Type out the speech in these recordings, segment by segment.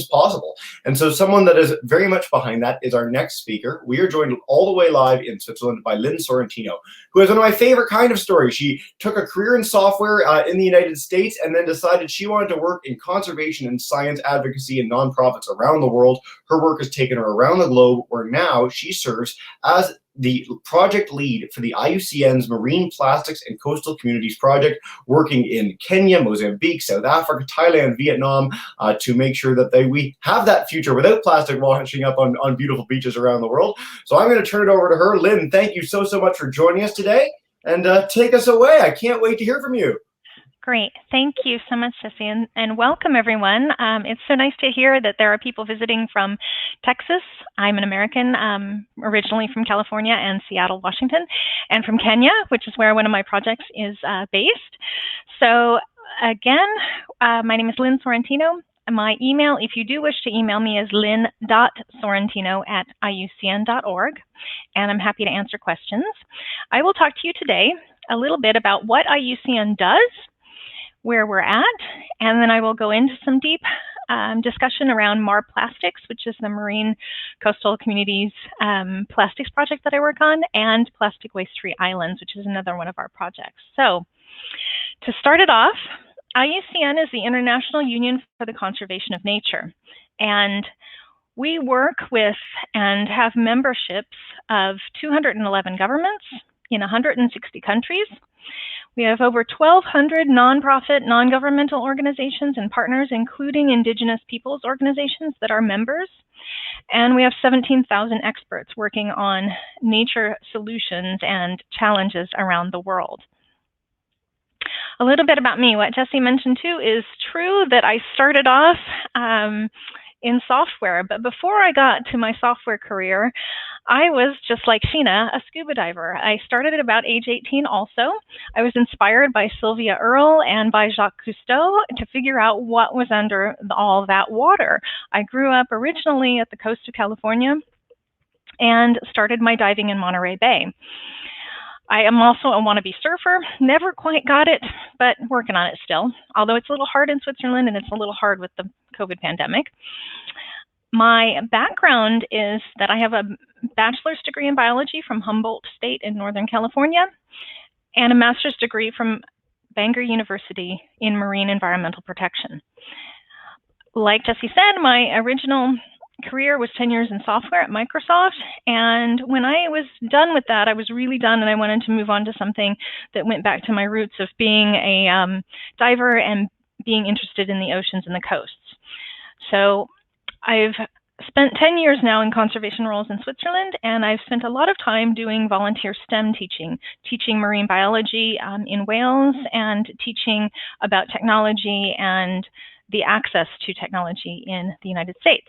possible. And so someone that is very much behind that is our next speaker. We are joined all the way live in Switzerland by Lynn Sorrentino, who has one of my favorite kind of stories. She took a career in software in the United States and then decided she wanted to work in conservation and science advocacy and nonprofits around the world. Her work has taken her around the globe, where now she serves as the project lead for the IUCN's Marine Plastics and Coastal Communities Project, working in Kenya, Mozambique, South Africa, Thailand, Vietnam, to make sure that we have that future without plastic washing up on beautiful beaches around the world. So I'm going to turn it over to her. Lynn, thank you so much for joining us today, and take us away. I can't wait to hear from you. Great. Thank you so much, Jesse, and welcome, everyone. It's so nice to hear that there are people visiting from Texas. I'm an American, originally from California and Seattle, Washington, and from Kenya, which is where one of my projects is based. So again, my name is Lynn Sorrentino. My email, if you do wish to email me, is lynn.sorrentino@iucn.org, and I'm happy to answer questions. I will talk to you today a little bit about what IUCN does, where we're at, and then I will go into some deep discussion around MARPLASTICCs, which is the Marine Coastal Communities Plastics project that I work on, and Plastic Waste-Free Islands, which is another one of our projects. So to start it off, IUCN is the International Union for the Conservation of Nature, and we work with and have memberships of 211 governments in 160 countries. We have over 1,200 nonprofit, non-governmental organizations and partners, including Indigenous peoples organizations that are members. And we have 17,000 experts working on nature solutions and challenges around the world. A little bit about me. What Jesse mentioned too is true, that I started off in software, but before I got to my software career, I was just like Sheena, a scuba diver. I started at about age 18 also. I was inspired by Sylvia Earle and by Jacques Cousteau to figure out what was under all that water. I grew up originally at the coast of California and started my diving in Monterey Bay. I am also a wannabe surfer. Never quite got it, but working on it still. Although it's a little hard in Switzerland and it's a little hard with the COVID pandemic. My background is that I have a bachelor's degree in biology from Humboldt State in Northern California and a master's degree from Bangor University in marine environmental protection. Like Jesse said, my original career was 10 years in software at Microsoft, and when I was done with that, I was really done, and I wanted to move on to something that went back to my roots of being a diver and being interested in the oceans and the coasts. So I've spent 10 years now in conservation roles in Switzerland, and I've spent a lot of time doing volunteer STEM teaching marine biology in Wales, and teaching about technology and the access to technology in the United States.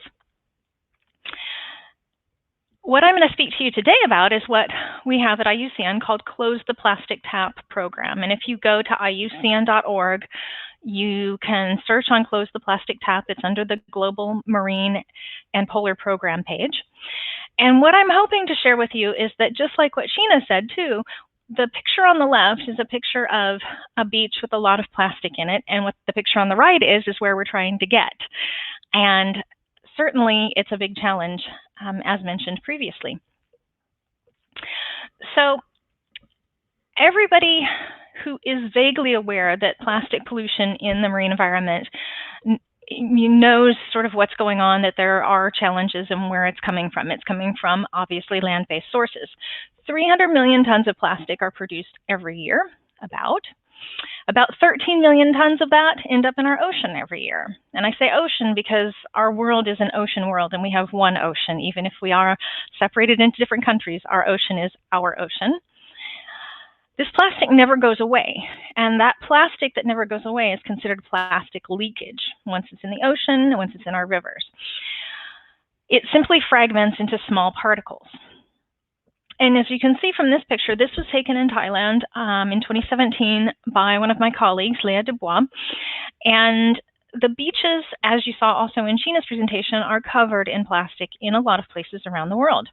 What I'm going to speak to you today about is what we have at IUCN called Close the Plastic Tap program. And if you go to IUCN.org, you can search on Close the Plastic Tap. It's under the Global Marine and Polar Program page. And what I'm hoping to share with you is that, just like what Sheena said too, the picture on the left is a picture of a beach with a lot of plastic in it. And what the picture on the right is where we're trying to get. And certainly it's a big challenge, as mentioned previously. So everybody who is vaguely aware that plastic pollution in the marine environment knows sort of what's going on, that there are challenges and where it's coming from. It's coming from, obviously, land-based sources. 300 million tons of plastic are produced every year, about 13 million tons of that end up in our ocean every year. And I say ocean because our world is an ocean world, and we have one ocean. Even if we are separated into different countries, our ocean is our ocean. This plastic never goes away, and that plastic that never goes away is considered plastic leakage. Once it's in the ocean, once it's in our rivers, it simply fragments into small particles. And as you can see from this picture, this was taken in Thailand in 2017 by one of my colleagues, Leah Dubois. And the beaches, as you saw also in Sheena's presentation, are covered in plastic in a lot of places around the world.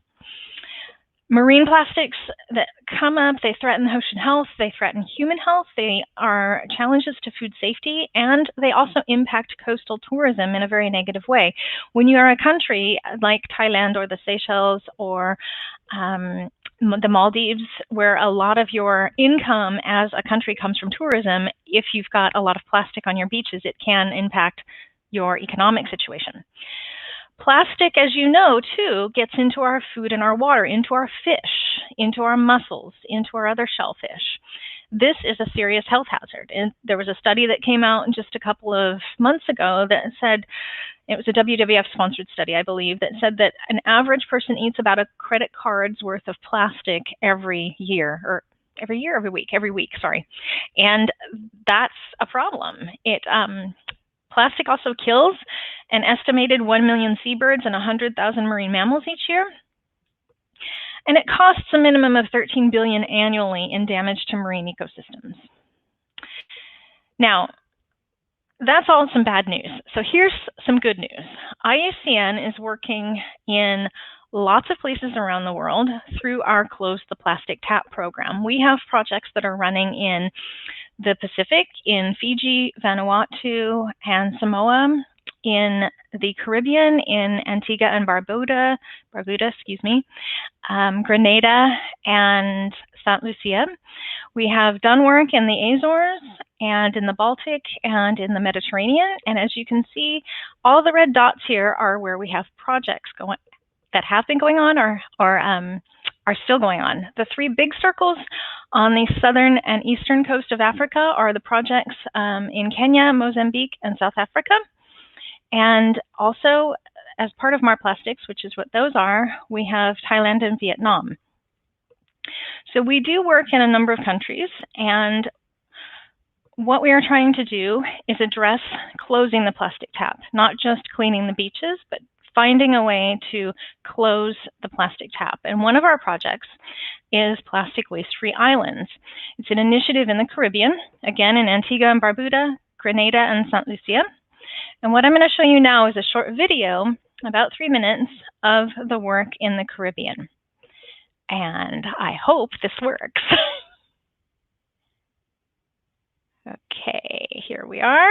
Marine plastics that come up, they threaten ocean health, they threaten human health, they are challenges to food safety, and they also impact coastal tourism in a very negative way. When you are a country like Thailand or the Seychelles or the Maldives, where a lot of your income as a country comes from tourism, if you've got a lot of plastic on your beaches, it can impact your economic situation. Plastic, as you know, too, gets into our food and our water, into our fish, into our mussels, into our other shellfish. This is a serious health hazard. And there was a study that came out just a couple of months ago that said, it was a WWF-sponsored study, I believe, that said that an average person eats about a credit card's worth of plastic every year, or every week, sorry. And that's a problem. Plastic also kills an estimated 1 million seabirds and 100,000 marine mammals each year. And it costs a minimum of $13 billion annually in damage to marine ecosystems. Now, that's all some bad news. So here's some good news. IUCN is working in lots of places around the world through our Close the Plastic Tap program. We have projects that are running in the Pacific, in Fiji, Vanuatu, and Samoa, in the Caribbean, in Antigua and Barbuda, Grenada, and St. Lucia. We have done work in the Azores and in the Baltic and in the Mediterranean. And as you can see, all the red dots here are where we have projects going that have been going on or are still going on. The three big circles on the southern and eastern coast of Africa are the projects in Kenya, Mozambique, and South Africa. And also, as part of MARPLASTICCs, which is what those are, we have Thailand and Viet Nam. So we do work in a number of countries, and what we are trying to do is address closing the plastic tap, not just cleaning the beaches, but finding a way to close the plastic tap. And one of our projects is Plastic Waste-Free Islands. It's an initiative in the Caribbean, again in Antigua and Barbuda, Grenada, and St. Lucia. And what I'm going to show you now is a short video, about 3 minutes, of the work in the Caribbean. And I hope this works. Okay, here we are.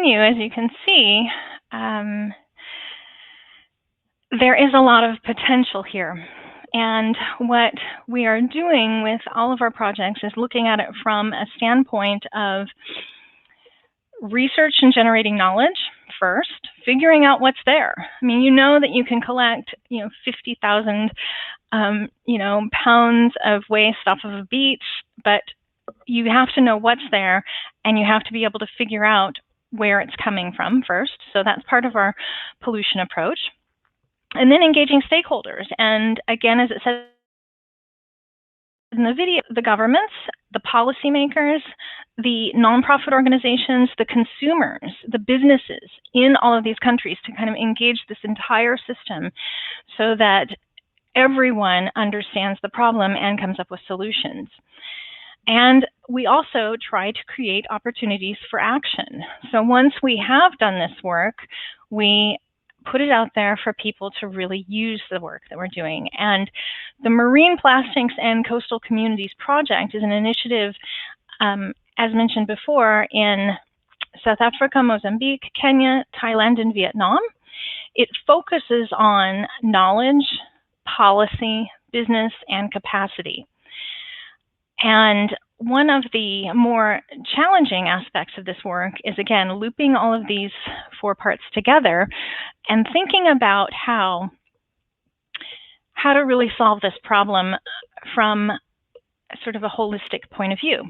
continue, as you can see, there is a lot of potential here. And what we are doing with all of our projects is looking at it from a standpoint of research and generating knowledge first, figuring out what's there. I mean, you know that you can collect, 50,000, pounds of waste off of a beach, but you have to know what's there, and you have to be able to figure out where it's coming from first. So that's part of our pollution approach. And then engaging stakeholders. And again, as it says in the video, the governments, the policymakers, the nonprofit organizations, the consumers, the businesses in all of these countries to kind of engage this entire system so that everyone understands the problem and comes up with solutions. And we also try to create opportunities for action. So once we have done this work, we put it out there for people to really use the work that we're doing. And the Marine Plastics and Coastal Communities Project is an initiative, as mentioned before, in South Africa, Mozambique, Kenya, Thailand, and Vietnam. It focuses on knowledge, policy, business, and capacity. And one of the more challenging aspects of this work is, again, looping all of these 4 parts together and thinking about how to really solve this problem from sort of a holistic point of view.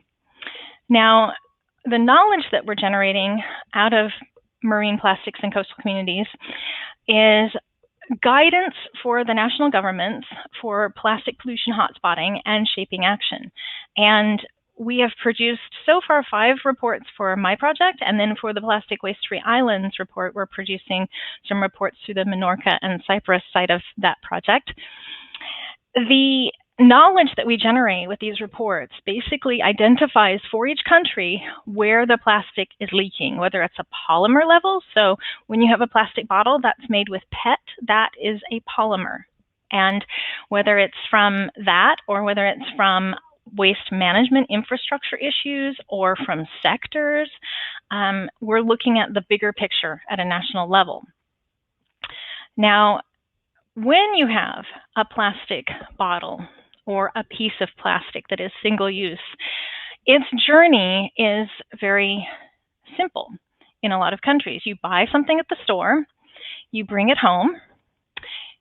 Now, the knowledge that we're generating out of marine plastics and coastal communities is guidance for the national governments for plastic pollution hotspotting and shaping action. And we have produced so far 5 reports for my project, and then for the Plastic Waste-Free Islands report, we're producing some reports through the Menorca and Cyprus side of that project. The knowledge that we generate with these reports basically identifies for each country where the plastic is leaking, whether it's a polymer level. So when you have a plastic bottle that's made with PET, that is a polymer. And whether it's from that or whether it's from waste management infrastructure issues or from sectors, we're looking at the bigger picture at a national level. Now, when you have a plastic bottle or a piece of plastic that is single use, its journey is very simple in a lot of countries. You buy something at the store, you bring it home,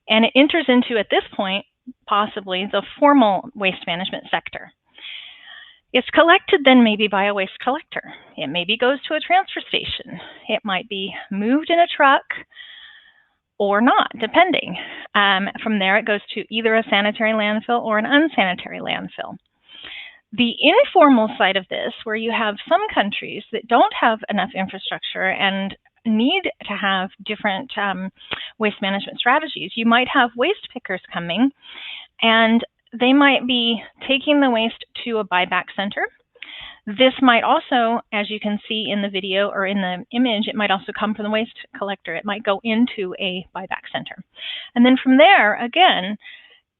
and it enters into, at this point, possibly the formal waste management sector. It's collected then maybe by a waste collector. It maybe goes to a transfer station. It might be moved in a truck or not, depending. From there, it goes to either a sanitary landfill or an unsanitary landfill. The informal side of this, where you have some countries that don't have enough infrastructure and need to have different waste management strategies, you might have waste pickers coming, and they might be taking the waste to a buyback center. This might also, as you can see in the video or in the image, it might also come from the waste collector. It might go into a buyback center. And then from there, again,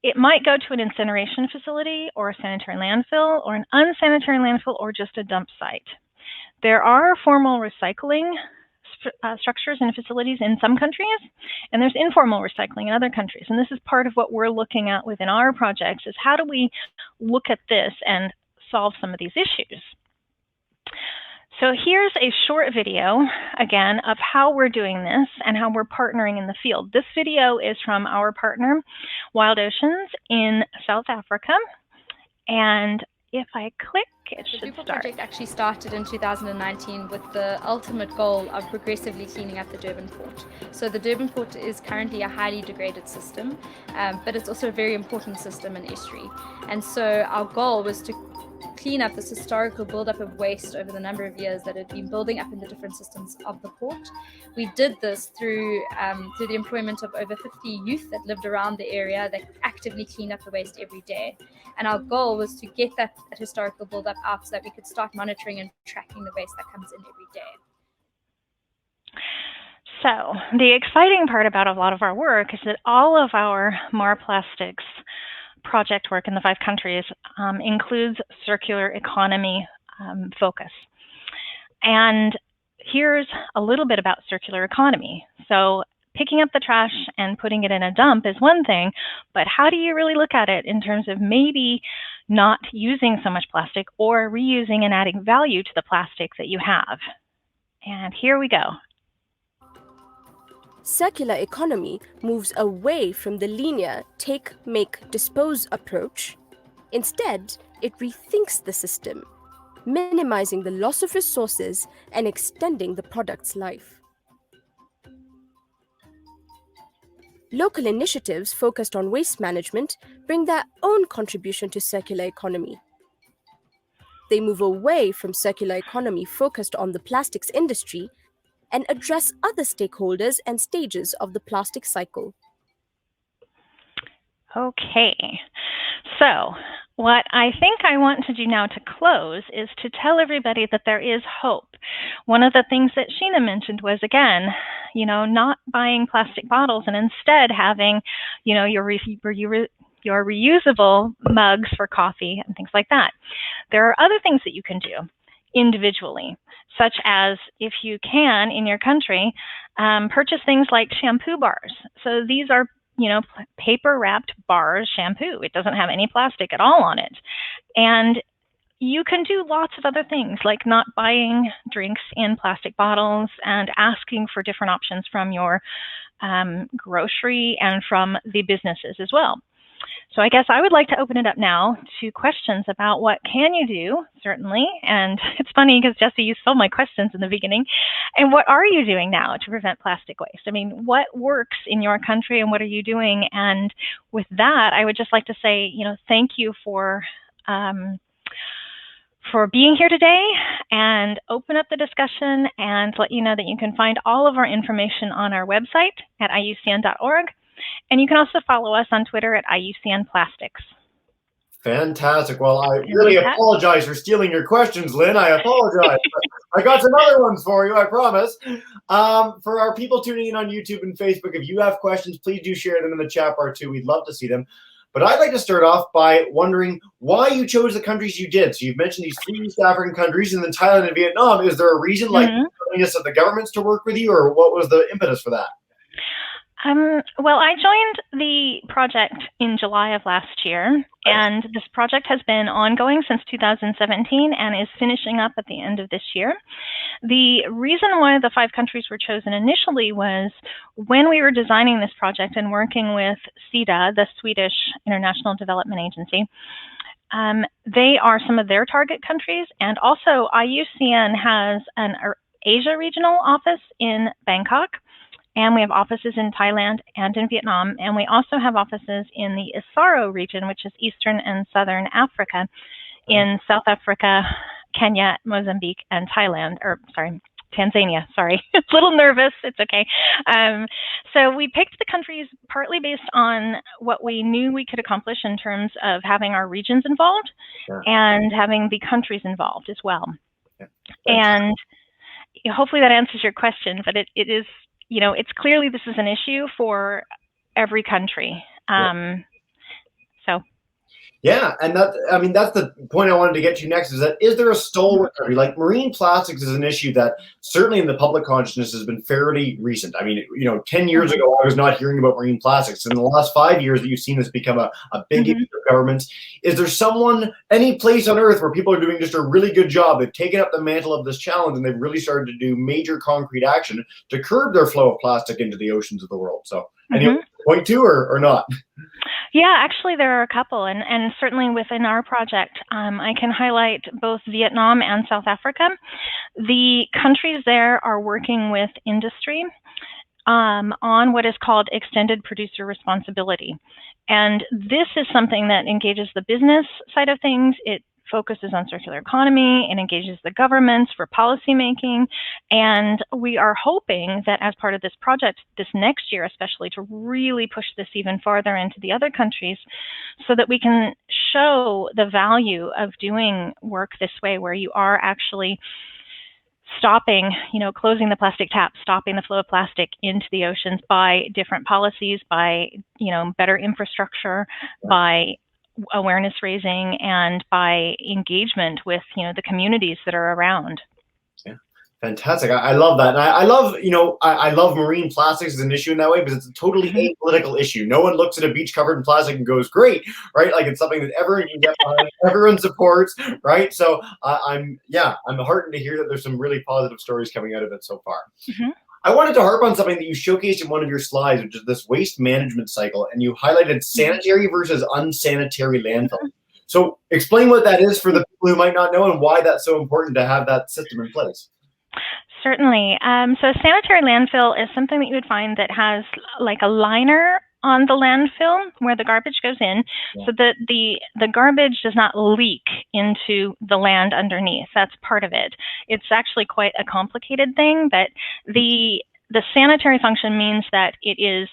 it might go to an incineration facility or a sanitary landfill or an unsanitary landfill or just a dump site. There are formal recycling structures and facilities in some countries, and there's informal recycling in other countries. And this is part of what we're looking at within our projects, is how do we look at this and solve some of these issues. So here's a short video, again, of how we're doing this and how we're partnering in the field. This video is from our partner, Wild Oceans in South Africa. And if I click, it should start. The project actually started in 2019 with the ultimate goal of progressively cleaning up the Durban port. So the Durban port is currently a highly degraded system, but it's also a very important system in estuary. And so our goal was to clean up this historical buildup of waste over the number of years that had been building up in the different systems of the port. We did this through the employment of over 50 youth that lived around the area that actively clean up the waste every day. And our goal was to get that historical buildup out so that we could start monitoring and tracking the waste that comes in every day. So the exciting part about a lot of our work is that all of our MARPLASTICCs project work in the 5 countries includes circular economy focus. And here's a little bit about circular economy. So picking up the trash and putting it in a dump is one thing, but how do you really look at it in terms of maybe not using so much plastic or reusing and adding value to the plastic that you have? And here we go. Circular economy moves away from the linear take, make, dispose approach. Instead, it rethinks the system, minimizing the loss of resources and extending the product's life. Local initiatives focused on waste management bring their own contribution to circular economy. They move away from circular economy focused on the plastics industry and address other stakeholders and stages of the plastic cycle. Okay, so what I think I want to do now to close is to tell everybody that there is hope. One of the things that Sheena mentioned was, again, not buying plastic bottles and instead having, your reusable mugs for coffee and things like that. There are other things that you can do individually, such as, if you can, in your country, purchase things like shampoo bars. So these are paper wrapped bars shampoo. It doesn't have any plastic at all on it. And you can do lots of other things, like not buying drinks in plastic bottles and asking for different options from your grocery and from the businesses as well. So I guess I would like to open it up now to questions about what can you do, certainly. And it's funny because Jesse, you stole my questions in the beginning. And what are you doing now to prevent plastic waste? I mean, what works in your country and what are you doing? And with that, I would just like to say, thank you for being here today, and open up the discussion and let you know that you can find all of our information on our website at IUCN.org. And you can also follow us on Twitter at IUCN Plastics. Fantastic. Well, I really apologize for stealing your questions, Lynn. I apologize. I got some other ones for you, I promise. For our people tuning in on YouTube and Facebook, if you have questions, please do share them in the chat bar too. We'd love to see them. But I'd like to start off by wondering why you chose the countries you did. So you've mentioned these 3 East African countries and then Thailand and Vietnam. Is there a reason, like the willingness of the governments to work with you, or what was the impetus for that? Well, I joined the project in July of last year, and this project has been ongoing since 2017 and is finishing up at the end of this year. The reason why the 5 countries were chosen initially was when we were designing this project and working with SIDA, the Swedish International Development Agency. They are some of their target countries, and also IUCN has an Asia regional office in Bangkok. And we have offices in Thailand and in Vietnam. And we also have offices in the Isaro region, which is Eastern and Southern Africa, in South Africa, Kenya, Mozambique, and Tanzania. Sorry, a little nervous. It's okay. So we picked the countries partly based on what we knew we could accomplish in terms of having our regions involved and having the countries involved as well. And hopefully that answers your question, but it is, it's clearly this is an issue for every country. Yeah, and that's the point I wanted to get to next, is there a stalwart country? Like, marine plastics is an issue that certainly in the public consciousness has been fairly recent. I mean, 10 years ago, I was not hearing about marine plastics. In the last 5 years that you've seen this become a big issue of governments. Is there any place on earth where people are doing just a really good job? They've taken up the mantle of this challenge and they've really started to do major concrete action to curb their flow of plastic into the oceans of the world. So, any point to or not? Yeah, actually there are a couple, and certainly within our project, I can highlight both Vietnam and South Africa. The countries there are working with industry on what is called extended producer responsibility. And this is something that engages the business side of things. It focuses on circular economy, it engages the governments for policy making, and we are hoping that as part of this project this next year especially to really push this even farther into the other countries so that we can show the value of doing work this way, where you are actually stopping, closing the plastic tap, stopping the flow of plastic into the oceans by different policies, by, better infrastructure, by awareness raising, and by engagement with the communities that are around. Yeah, Fantastic. I love that. And I love, I love marine plastics as an issue in that way because it's a totally apolitical issue. No one looks at a beach covered in plastic and goes, great, right? Like it's something that everyone can get behind, everyone supports, right? So I'm heartened to hear that there's some really positive stories coming out of it so far. I wanted to harp on something that you showcased in one of your slides, which is this waste management cycle, and you highlighted sanitary versus unsanitary landfill. So explain what that is for the people who might not know and why that's so important to have that system in place. Certainly. So a sanitary landfill is something that you would find that has like a liner on the landfill where the garbage goes in, so that the garbage does not leak into the land underneath. That's part of it. It's actually quite a complicated thing, but the sanitary function means that it is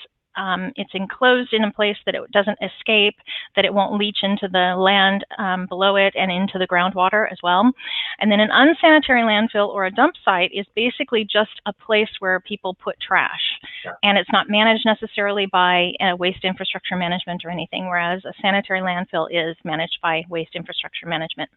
it's enclosed in a place that it doesn't escape, that it won't leach into the land below it and into the groundwater as well. And then an unsanitary landfill or a dump site is basically just a place where people put trash. And it's not managed necessarily by waste infrastructure management or anything, whereas a sanitary landfill is managed by waste infrastructure management.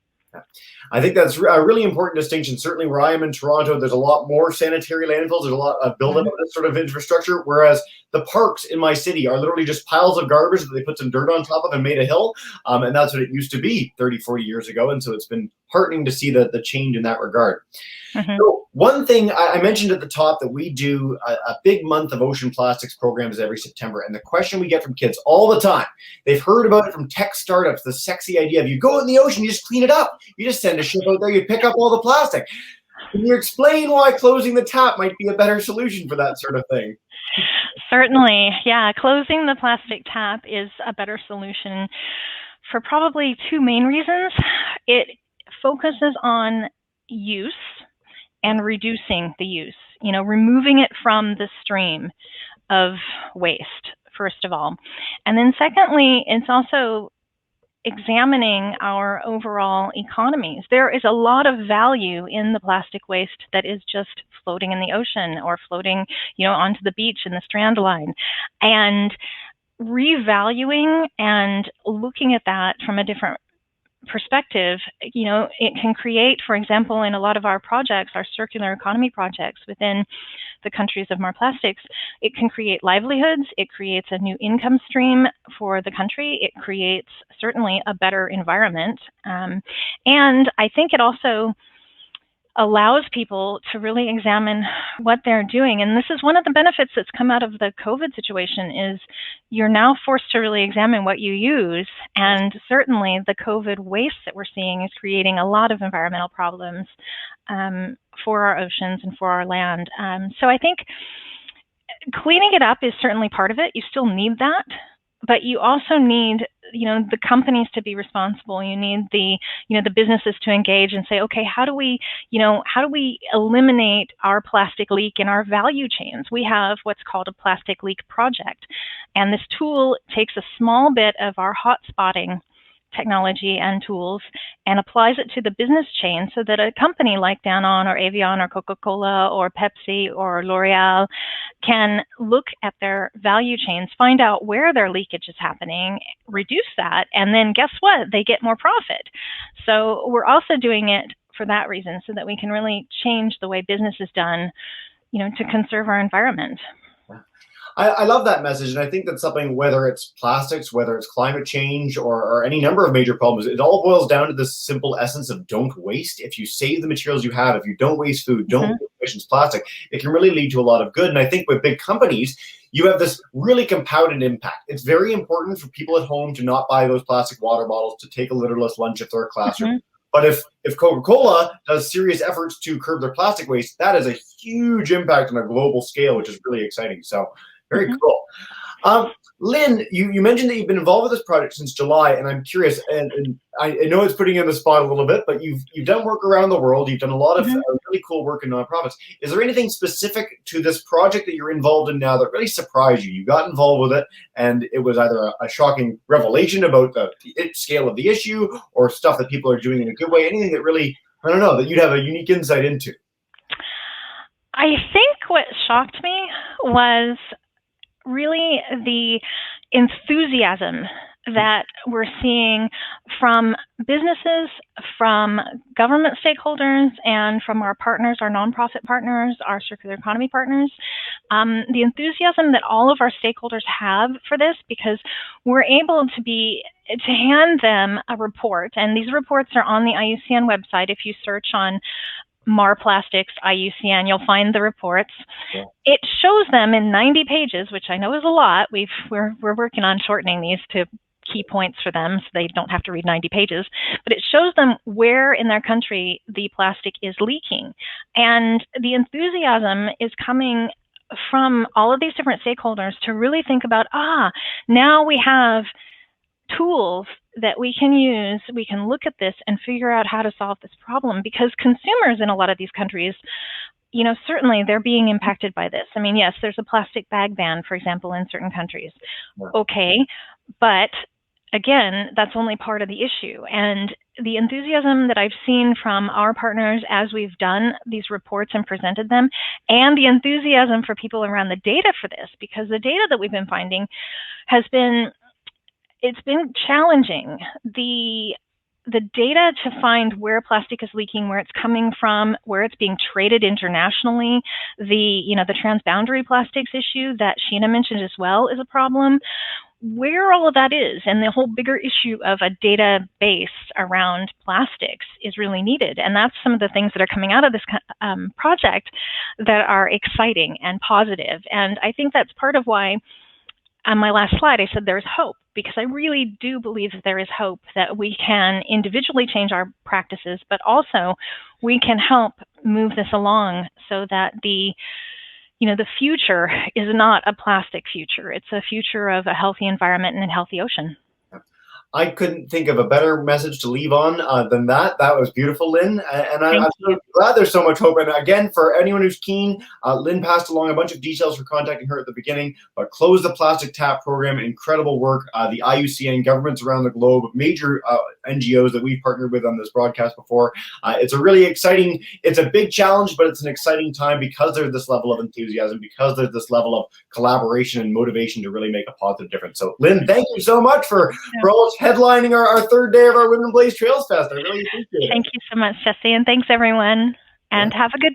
I think that's a really important distinction. Certainly where I am in Toronto, there's a lot more sanitary landfills. There's a lot of build-up of this sort of infrastructure, whereas the parks in my city are literally just piles of garbage that they put some dirt on top of and made a hill. And that's what it used to be 30, 40 years ago. And so it's been heartening to see the change in that regard. So one thing I mentioned at the top that we do a big month of ocean plastics programs every September. And the question we get from kids all the time, they've heard about it from tech startups, the sexy idea of you go in the ocean, you just clean it up. You just send a ship out there, you pick up all the plastic. Can you explain why closing the tap might be a better solution for that sort of thing? Certainly. Yeah, closing the plastic tap is a better solution for probably two main reasons. It focuses on use and reducing the use, removing it from the stream of waste, first of all. And then secondly, it's also examining our overall economies. There is a lot of value in the plastic waste that is just floating in the ocean or floating, onto the beach in the strand line. And revaluing and looking at that from a different perspective, it can create, for example, in a lot of our projects, our circular economy projects within the countries of MARPLASTICCs, it can create livelihoods, it creates a new income stream for the country, it creates certainly a better environment. And I think it also allows people to really examine what they're doing. And this is one of the benefits that's come out of the COVID situation is you're now forced to really examine what you use. And certainly the COVID waste that we're seeing is creating a lot of environmental problems for our oceans and for our land. So I think cleaning it up is certainly part of it. You still need that. But you also need, the companies to be responsible. You need the businesses to engage and say, okay, how do we eliminate our plastic leak in our value chains? We have what's called a plastic leak project. And this tool takes a small bit of our hot spotting technology and tools and applies it to the business chain so that a company like Danone or Evian or Coca-Cola or Pepsi or L'Oreal can look at their value chains, find out where their leakage is happening, reduce that, and then guess what? They get more profit. So we're also doing it for that reason so that we can really change the way business is done, to conserve our environment. I love that message, and I think that's something, whether it's plastics, whether it's climate change, or any number of major problems, it all boils down to this simple essence of don't waste. If you save the materials you have, if you don't waste food, don't waste plastic, it can really lead to a lot of good. And I think with big companies, you have this really compounded impact. It's very important for people at home to not buy those plastic water bottles, to take a litterless lunch if they're a classroom. But if Coca-Cola does serious efforts to curb their plastic waste, that is a huge impact on a global scale, which is really exciting. So very cool. Lynn, you mentioned that you've been involved with this project since July, and I'm curious, and I know it's putting you on the spot a little bit, but you've done work around the world. You've done a lot of really cool work in nonprofits. Is there anything specific to this project that you're involved in now that really surprised you? You got involved with it, and it was either a shocking revelation about the scale of the issue or stuff that people are doing in a good way, anything that really, I don't know, that you'd have a unique insight into? I think what shocked me was really the enthusiasm that we're seeing from businesses, from government stakeholders, and from our partners, our nonprofit partners, our circular economy partners. The enthusiasm that all of our stakeholders have for this, because we're able to hand them a report, and these reports are on the IUCN website. If you search on MARPLASTICCs IUCN, you'll find the reports. Yeah. It shows them in 90 pages, which I know is a lot. We're working on shortening these to key points for them so they don't have to read 90 pages, but it shows them where in their country the plastic is leaking. And the enthusiasm is coming from all of these different stakeholders to really think about, now we have tools that we can use, we can look at this and figure out how to solve this problem, because consumers in a lot of these countries, certainly they're being impacted by this. I mean, yes, there's a plastic bag ban, for example, in certain countries. Okay, but again, that's only part of the issue. And the enthusiasm that I've seen from our partners as we've done these reports and presented them, and the enthusiasm for people around the data for this, because the data that we've been finding it's been challenging. The data to find where plastic is leaking, where it's coming from, where it's being traded internationally, the transboundary plastics issue that Sheena mentioned as well is a problem. Where all of that is, and the whole bigger issue of a database around plastics is really needed. And that's some of the things that are coming out of this project that are exciting and positive. And I think that's part of why on my last slide I said there's hope, because I really do believe that there is hope that we can individually change our practices, but also we can help move this along so that the future is not a plastic future. It's a future of a healthy environment and a healthy ocean. I couldn't think of a better message to leave on than that. That was beautiful, Lynn. And I'm so glad there's so much hope. And again, for anyone who's keen, Lynn passed along a bunch of details for contacting her at the beginning. But Close the Plastic Tap program, incredible work. The IUCN, governments around the globe, major NGOs that we've partnered with on this broadcast before. It's a really exciting, it's a big challenge, but it's an exciting time because there's this level of enthusiasm, because there's this level of collaboration and motivation to really make a positive difference. So Lynn, thank you so much for all headlining our third day of our Women in Blaze Trails Fest. I really appreciate it. Thank you so much, Jesse, and thanks everyone, and have a good day.